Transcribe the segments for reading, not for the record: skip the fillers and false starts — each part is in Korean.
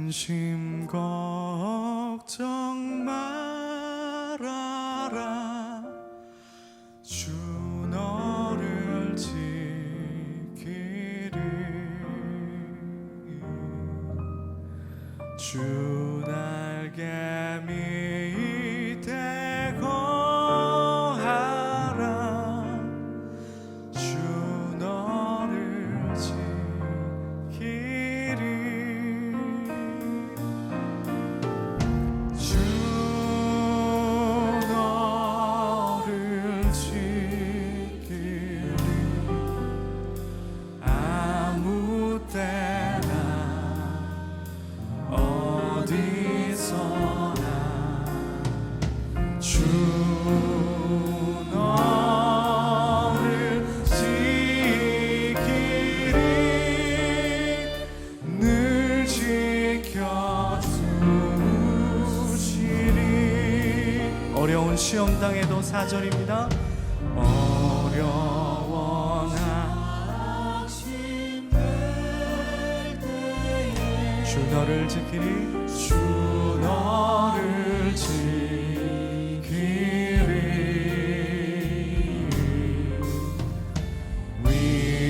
근심 걱정 말아라. 주 너를 지키리. 주 날개 밑에 거하라. 주 너를 지키리. 주 너를 지키리. 아무 때나 어디서나 주 너를 지키리. 늘 지켜주시리. 어려운 시험 당해도 4절입니다. 어려워나 주 너를 지키리. 주 너를 지키리.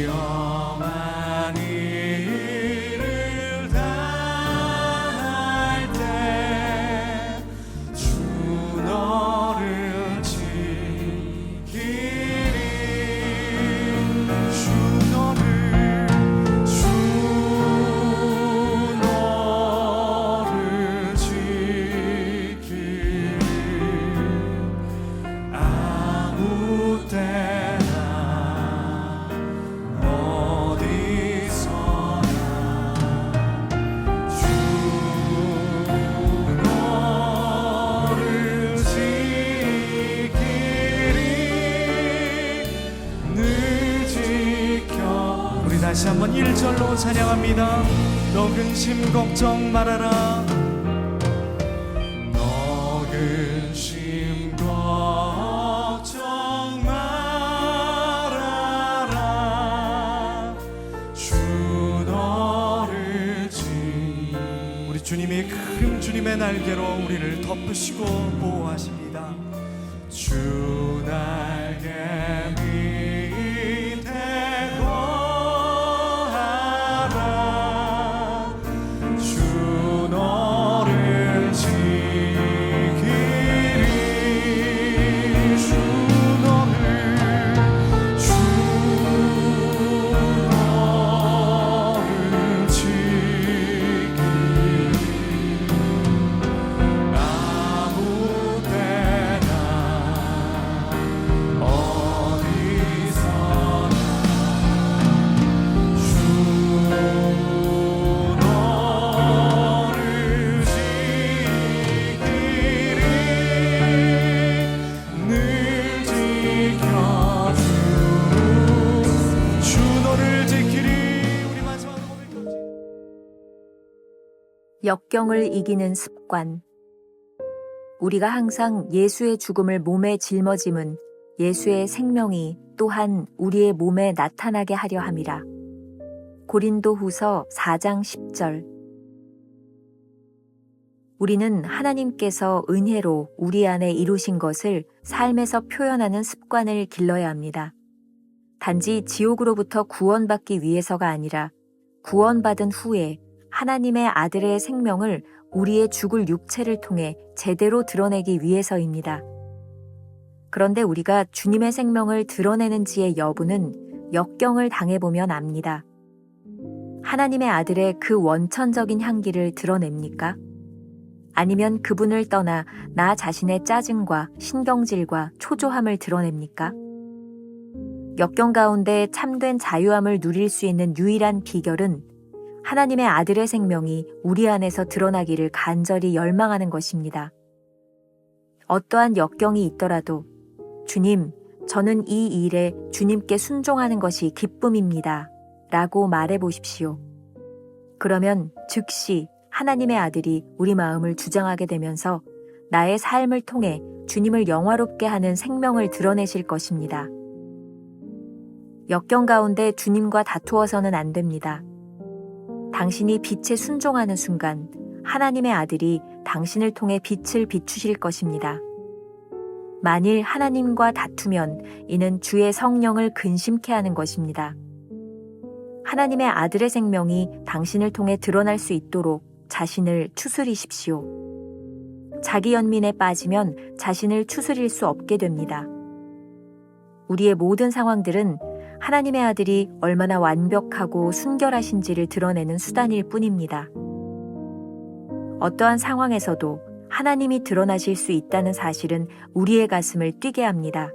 위험한 일을 당할 때 주 너를 지키리. 주 너를 지키리. 아무 때나 어디서나 주 너를 지키리. 늘 지켜. 우리 다시 한번 1절로 찬양합니다. 너 근심 걱정 말아라. 너 근심 걱정 말아라. 주 너를 우리 주님이 큰 주님의 날개로 우리를 덮으시고 보호하십니다. 주 날개 밑에 거하라. 주 너를 지키리. 주 너를 지키리. 아무 때나 어디서나 주 너를 지키리. 늘 지켜주. 주 너를 지키리. 우리 마지막으로 고백합시다. 역경을 이기는 습관. 우리가 항상 예수의 죽음을 몸에 짊어짐은 예수의 생명이 또한 우리의 몸에 나타나게 하려 함이라. 고린도후서 4장 10절. 우리는 하나님께서 은혜로 우리 안에 이루신 것을 삶에서 표현하는 습관을 길러야 합니다. 단지 지옥으로부터 구원받기 위해서가 아니라 구원받은 후에 하나님의 아들의 생명을 우리의 죽을 육체를 통해 제대로 드러내기 위해서입니다. 그런데 우리가 주님의 생명을 드러내는지의 여부는 역경을 당해보면 압니다. 하나님의 아들의 그 원천적인 향기를 드러냅니까? 아니면 그분을 떠나 나 자신의 짜증과 신경질과 초조함을 드러냅니까? 역경 가운데 참된 자유함을 누릴 수 있는 유일한 비결은 하나님의 아들의 생명이 우리 안에서 드러나기를 간절히 열망하는 것입니다. 어떠한 역경이 있더라도 주님, 저는 이 일에 주님께 순종하는 것이 기쁨입니다. 라고 말해 보십시오. 그러면 즉시 하나님의 아들이 우리 마음을 주장하게 되면서 나의 삶을 통해 주님을 영화롭게 하는 생명을 드러내실 것입니다. 역경 가운데 주님과 다투어서는 안 됩니다. 당신이 빛에 순종하는 순간 하나님의 아들이 당신을 통해 빛을 비추실 것입니다. 만일 하나님과 다투면 이는 주의 성령을 근심케 하는 것입니다. 하나님의 아들의 생명이 당신을 통해 드러날 수 있도록 자신을 추스리십시오. 자기 연민에 빠지면 자신을 추스릴 수 없게 됩니다. 우리의 모든 상황들은 하나님의 아들이 얼마나 완벽하고 순결하신지를 드러내는 수단일 뿐입니다. 어떠한 상황에서도 하나님이 드러나실 수 있다는 사실은 우리의 가슴을 뛰게 합니다.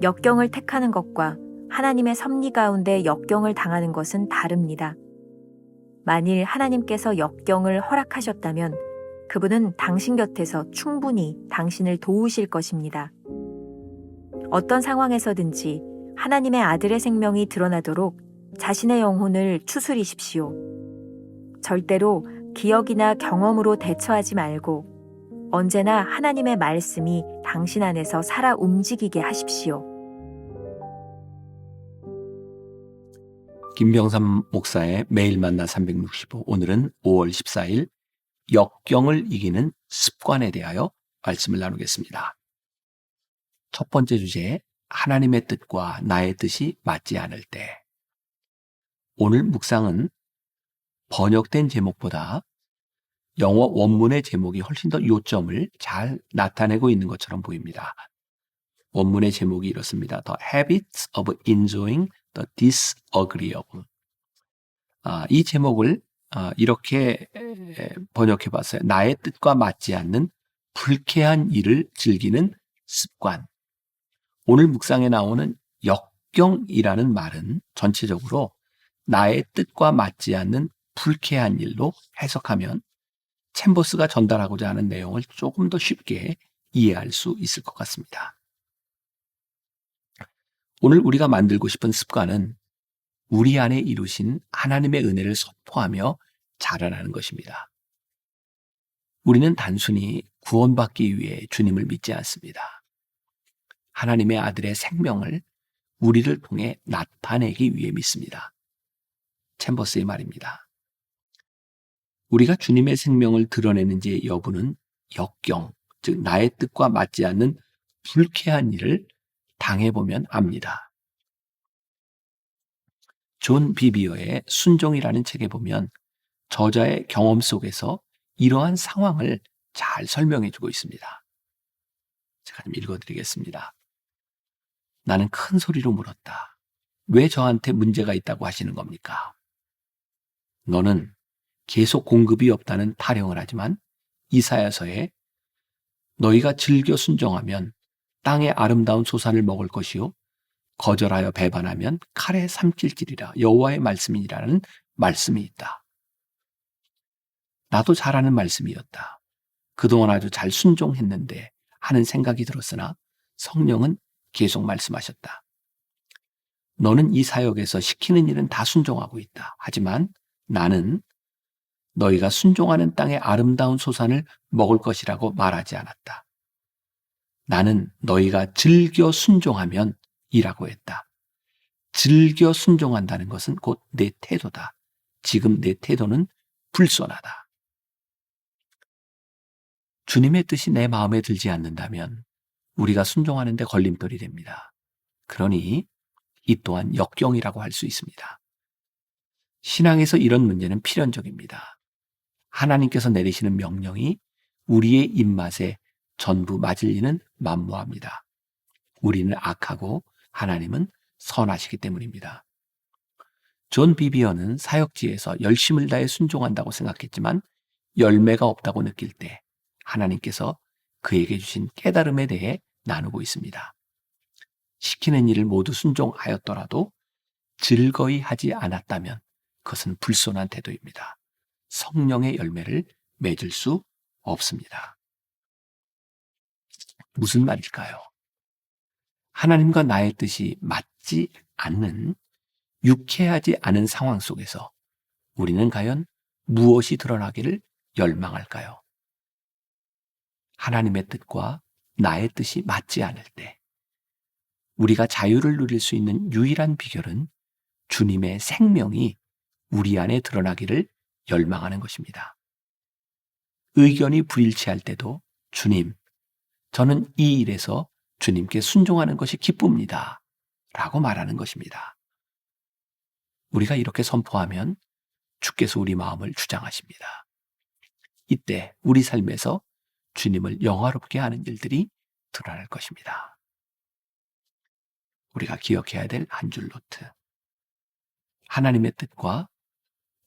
역경을 택하는 것과 하나님의 섭리 가운데 역경을 당하는 것은 다릅니다. 만일 하나님께서 역경을 허락하셨다면 그분은 당신 곁에서 충분히 당신을 도우실 것입니다. 어떤 상황에서든지 하나님의 아들의 생명이 드러나도록 자신의 영혼을 추스리십시오. 절대로 기억이나 경험으로 대처하지 말고 언제나 하나님의 말씀이 당신 안에서 살아 움직이게 하십시오. 김병삼 목사의 매일 만나 365, 오늘은 5월 14일 역경을 이기는 습관에 대하여 말씀을 나누겠습니다. 첫 번째 주제, 하나님의 뜻과 나의 뜻이 맞지 않을 때. 오늘 묵상은 번역된 제목보다 영어 원문의 제목이 훨씬 더 요점을 잘 나타내고 있는 것처럼 보입니다. 원문의 제목이 이렇습니다. The habits of enjoying the disagreeable. 이 제목을 이렇게 번역해 봤어요. 나의 뜻과 맞지 않는 불쾌한 일을 즐기는 습관. 오늘 묵상에 나오는 역경이라는 말은 전체적으로 나의 뜻과 맞지 않는 불쾌한 일로 해석하면 챔버스가 전달하고자 하는 내용을 조금 더 쉽게 이해할 수 있을 것 같습니다. 오늘 우리가 만들고 싶은 습관은 우리 안에 이루신 하나님의 은혜를 선포하며 자라나는 것입니다. 우리는 단순히 구원받기 위해 주님을 믿지 않습니다. 하나님의 아들의 생명을 우리를 통해 나타내기 위해 믿습니다. 챔버스의 말입니다. 우리가 주님의 생명을 드러내는지 여부는 역경, 즉 나의 뜻과 맞지 않는 불쾌한 일을 당해보면 압니다. 존 비비어의 순종이라는 책에 보면 저자의 경험 속에서 이러한 상황을 잘 설명해 주고 있습니다. 제가 좀 읽어드리겠습니다. 나는 큰 소리로 물었다. 왜 저한테 문제가 있다고 하시는 겁니까? 너는 계속 공급이 없다는 타령을 하지만 이사야서에 너희가 즐겨 순종하면 땅의 아름다운 소산을 먹을 것이요 거절하여 배반하면 칼에 삼킬지리라 여호와의 말씀이라는 말씀이 있다. 나도 잘 아는 말씀이었다. 그동안 아주 잘 순종했는데 하는 생각이 들었으나 성령은 계속 말씀하셨다. 너는 이 사역에서 시키는 일은 다 순종하고 있다. 하지만 나는 너희가 순종하는 땅의 아름다운 소산을 먹을 것이라고 말하지 않았다. 나는 너희가 즐겨 순종하면 이라고 했다. 즐겨 순종한다는 것은 곧 내 태도다. 지금 내 태도는 불손하다. 주님의 뜻이 내 마음에 들지 않는다면 우리가 순종하는 데 걸림돌이 됩니다. 그러니 이 또한 역경이라고 할 수 있습니다. 신앙에서 이런 문제는 필연적입니다. 하나님께서 내리시는 명령이 우리의 입맛에 전부 맞을 리는 만무합니다. 우리는 악하고 하나님은 선하시기 때문입니다. 존 비비어는 사역지에서 열심을 다해 순종한다고 생각했지만 열매가 없다고 느낄 때 하나님께서 그에게 주신 깨달음에 대해 나누고 있습니다. 시키는 일을 모두 순종하였더라도 즐거이 하지 않았다면 그것은 불손한 태도입니다. 성령의 열매를 맺을 수 없습니다. 무슨 말일까요? 하나님과 나의 뜻이 맞지 않는 유쾌하지 않은 상황 속에서 우리는 과연 무엇이 드러나기를 열망할까요? 하나님의 뜻과 나의 뜻이 맞지 않을 때 우리가 자유를 누릴 수 있는 유일한 비결은 주님의 생명이 우리 안에 드러나기를 열망하는 것입니다. 의견이 불일치할 때도 주님, 저는 이 일에서 주님께 순종하는 것이 기쁩니다. 라고 말하는 것입니다. 우리가 이렇게 선포하면 주께서 우리 마음을 주장하십니다. 이때 우리 삶에서 주님을 영화롭게 하는 일들이 드러날 것입니다. 우리가 기억해야 될 한 줄 노트. 하나님의 뜻과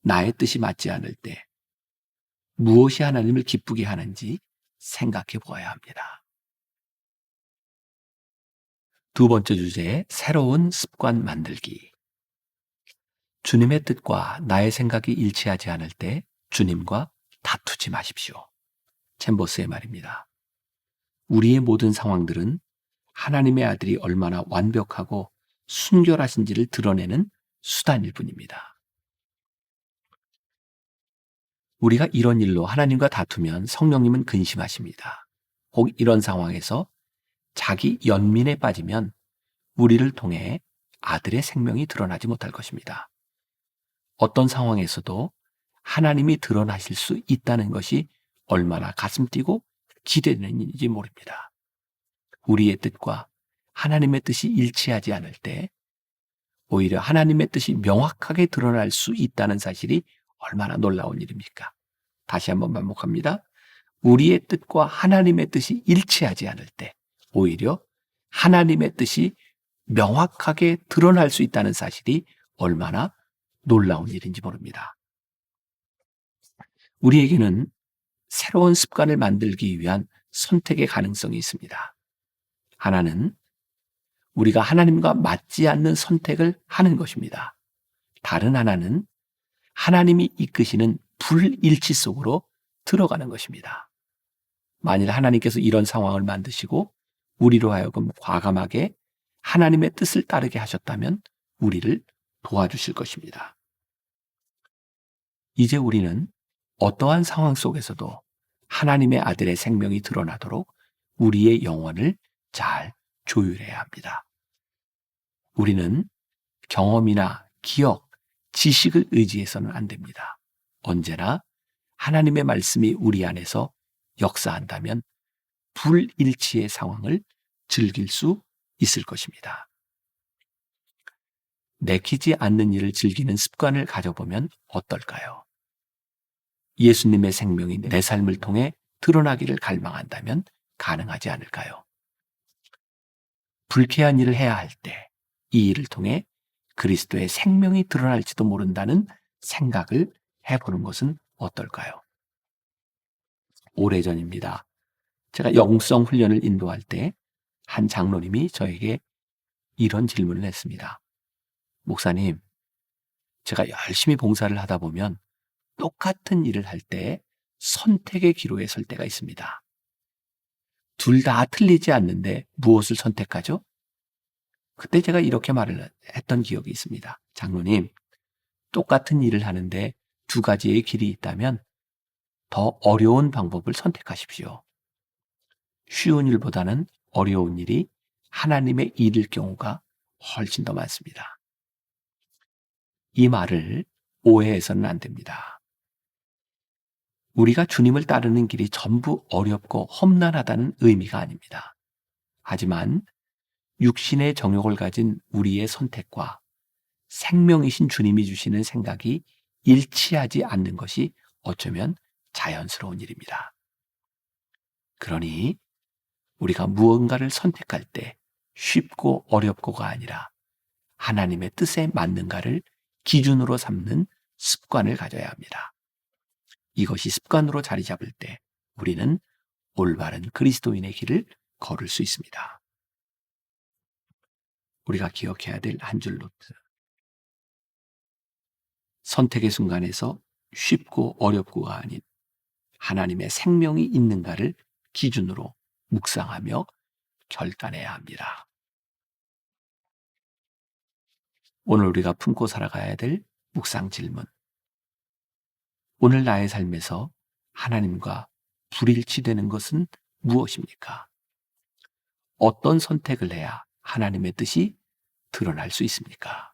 나의 뜻이 맞지 않을 때 무엇이 하나님을 기쁘게 하는지 생각해 보아야 합니다. 두 번째 주제, 새로운 습관 만들기. 주님의 뜻과 나의 생각이 일치하지 않을 때 주님과 다투지 마십시오. 챔버스의 말입니다. 우리의 모든 상황들은 하나님의 아들이 얼마나 완벽하고 순결하신지를 드러내는 수단일 뿐입니다. 우리가 이런 일로 하나님과 다투면 성령님은 근심하십니다. 혹 이런 상황에서 자기 연민에 빠지면 우리를 통해 아들의 생명이 드러나지 못할 것입니다. 어떤 상황에서도 하나님이 드러나실 수 있다는 것이 얼마나 가슴 뛰고 기대되는 일인지 모릅니다. 우리의 뜻과 하나님의 뜻이 일치하지 않을 때 오히려 하나님의 뜻이 명확하게 드러날 수 있다는 사실이 얼마나 놀라운 일입니까? 다시 한번 반복합니다. 우리의 뜻과 하나님의 뜻이 일치하지 않을 때 오히려 하나님의 뜻이 명확하게 드러날 수 있다는 사실이 얼마나 놀라운 일인지 모릅니다. 우리에게는 새로운 습관을 만들기 위한 선택의 가능성이 있습니다. 하나는 우리가 하나님과 맞지 않는 선택을 하는 것입니다. 다른 하나는 하나님이 이끄시는 불일치 속으로 들어가는 것입니다. 만일 하나님께서 이런 상황을 만드시고 우리로 하여금 과감하게 하나님의 뜻을 따르게 하셨다면 우리를 도와주실 것입니다. 이제 우리는 어떠한 상황 속에서도 하나님의 아들의 생명이 드러나도록 우리의 영혼을 잘 조율해야 합니다. 우리는 경험이나 기억, 지식을 의지해서는 안 됩니다. 언제나 하나님의 말씀이 우리 안에서 역사한다면 불일치의 상황을 즐길 수 있을 것입니다. 내키지 않는 일을 즐기는 습관을 가져보면 어떨까요? 예수님의 생명이 내 삶을 통해 드러나기를 갈망한다면 가능하지 않을까요? 불쾌한 일을 해야 할 때 이 일을 통해 그리스도의 생명이 드러날지도 모른다는 생각을 해보는 것은 어떨까요? 오래전입니다. 제가 영성 훈련을 인도할 때 한 장로님이 저에게 이런 질문을 했습니다. 목사님, 제가 열심히 봉사를 하다 보면 똑같은 일을 할 때 선택의 기로에 설 때가 있습니다. 둘 다 틀리지 않는데 무엇을 선택하죠? 그때 제가 이렇게 말을 했던 기억이 있습니다. 장로님, 똑같은 일을 하는데 두 가지의 길이 있다면 더 어려운 방법을 선택하십시오. 쉬운 일보다는 어려운 일이 하나님의 일일 경우가 훨씬 더 많습니다. 이 말을 오해해서는 안 됩니다. 우리가 주님을 따르는 길이 전부 어렵고 험난하다는 의미가 아닙니다. 하지만 육신의 정욕을 가진 우리의 선택과 생명이신 주님이 주시는 생각이 일치하지 않는 것이 어쩌면 자연스러운 일입니다. 그러니 우리가 무언가를 선택할 때 쉽고 어렵고가 아니라 하나님의 뜻에 맞는가를 기준으로 삼는 습관을 가져야 합니다. 이것이 습관으로 자리 잡을 때 우리는 올바른 그리스도인의 길을 걸을 수 있습니다. 우리가 기억해야 될 한 줄 노트. 선택의 순간에서 쉽고 어렵고가 아닌 하나님의 생명이 있는가를 기준으로 묵상하며 결단해야 합니다. 오늘 우리가 품고 살아가야 될 묵상 질문. 오늘 나의 삶에서 하나님과 불일치되는 것은 무엇입니까? 어떤 선택을 해야 하나님의 뜻이 드러날 수 있습니까?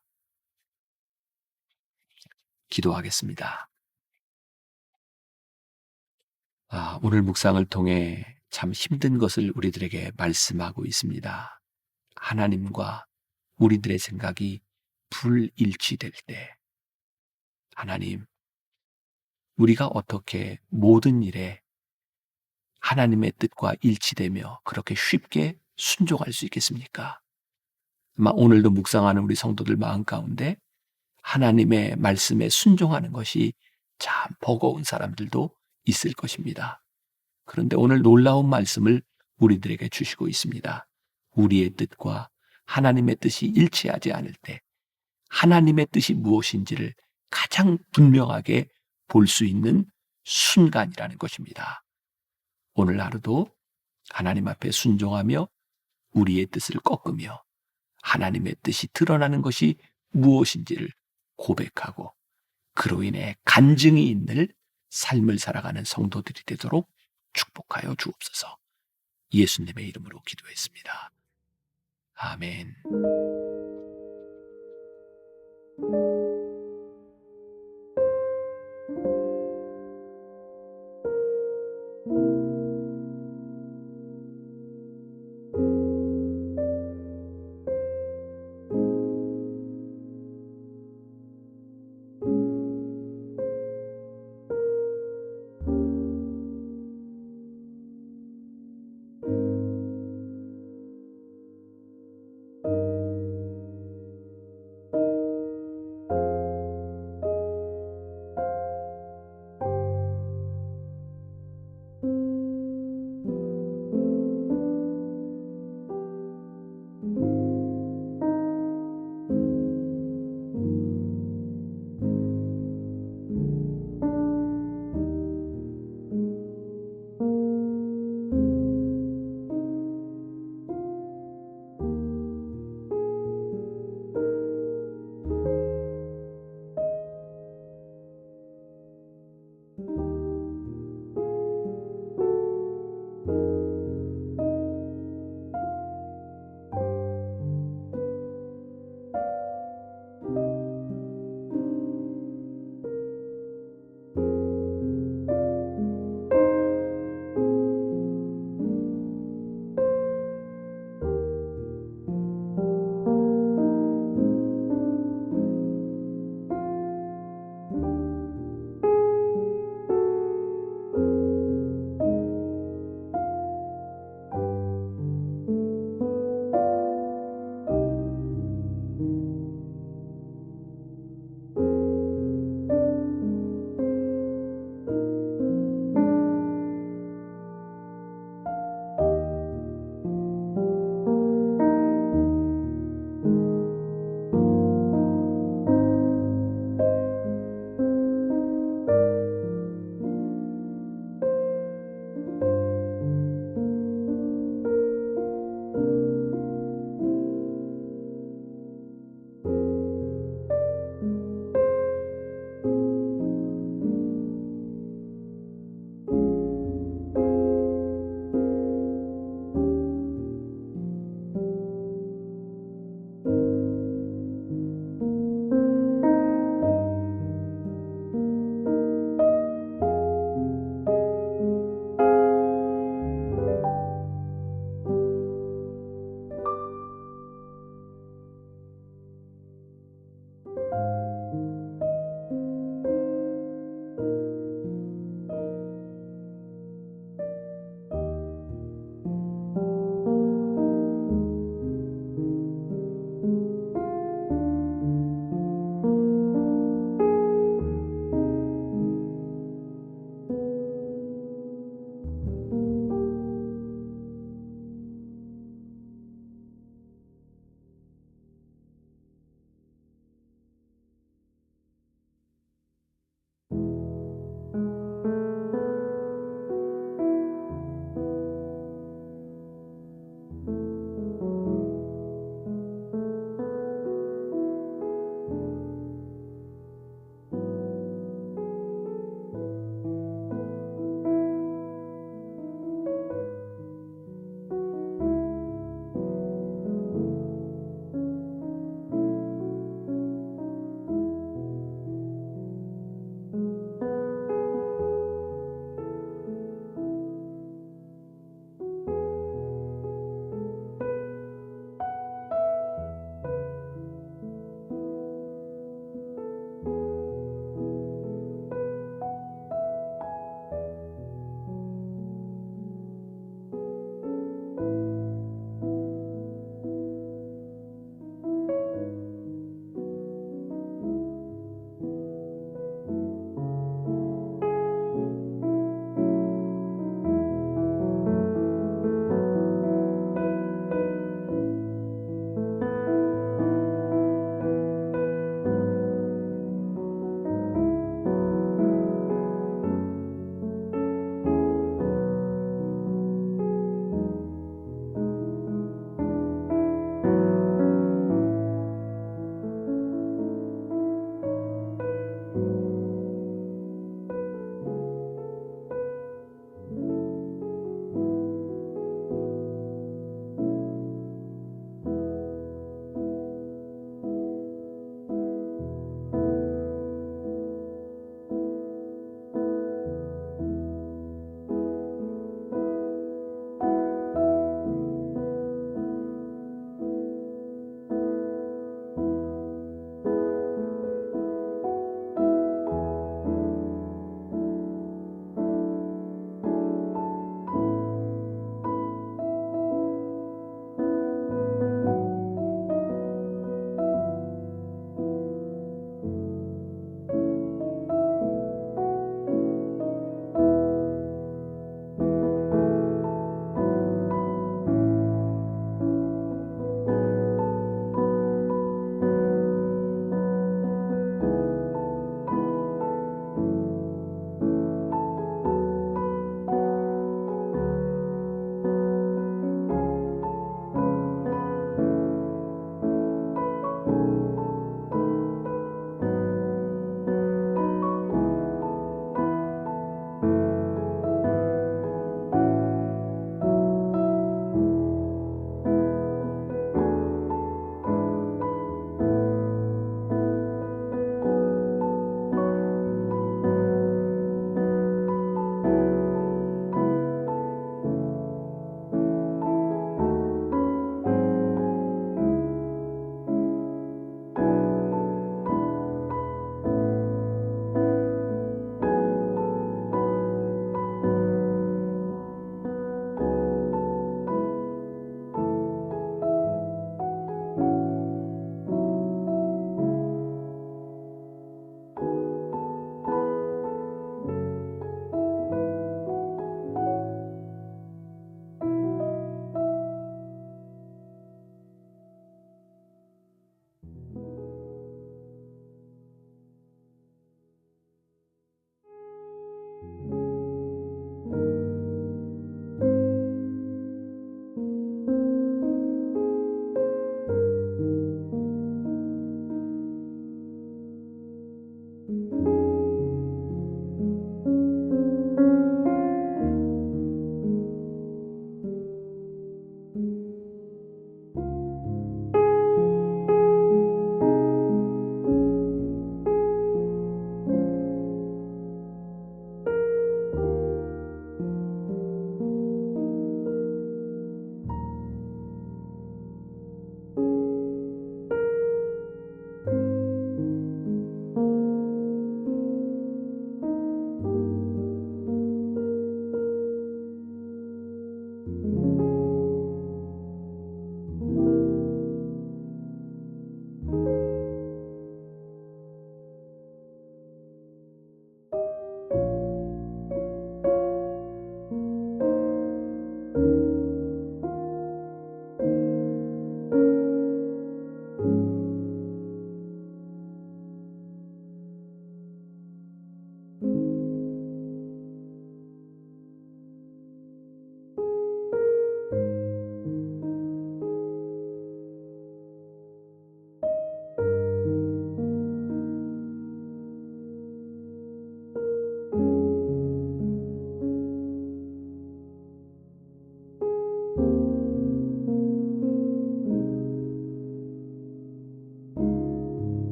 기도하겠습니다. 오늘 묵상을 통해 참 힘든 것을 우리들에게 말씀하고 있습니다. 하나님과 우리들의 생각이 불일치될 때, 하나님, 우리가 어떻게 모든 일에 하나님의 뜻과 일치되며 그렇게 쉽게 순종할 수 있겠습니까? 아마 오늘도 묵상하는 우리 성도들 마음 가운데 하나님의 말씀에 순종하는 것이 참 버거운 사람들도 있을 것입니다. 그런데 오늘 놀라운 말씀을 우리들에게 주시고 있습니다. 우리의 뜻과 하나님의 뜻이 일치하지 않을 때 하나님의 뜻이 무엇인지를 가장 분명하게 볼 수 있는 순간이라는 것입니다. 오늘 하루도 하나님 앞에 순종하며 우리의 뜻을 꺾으며 하나님의 뜻이 드러나는 것이 무엇인지를 고백하고 그로 인해 간증이 있는 삶을 살아가는 성도들이 되도록 축복하여 주옵소서. 예수님의 이름으로 기도했습니다. 아멘.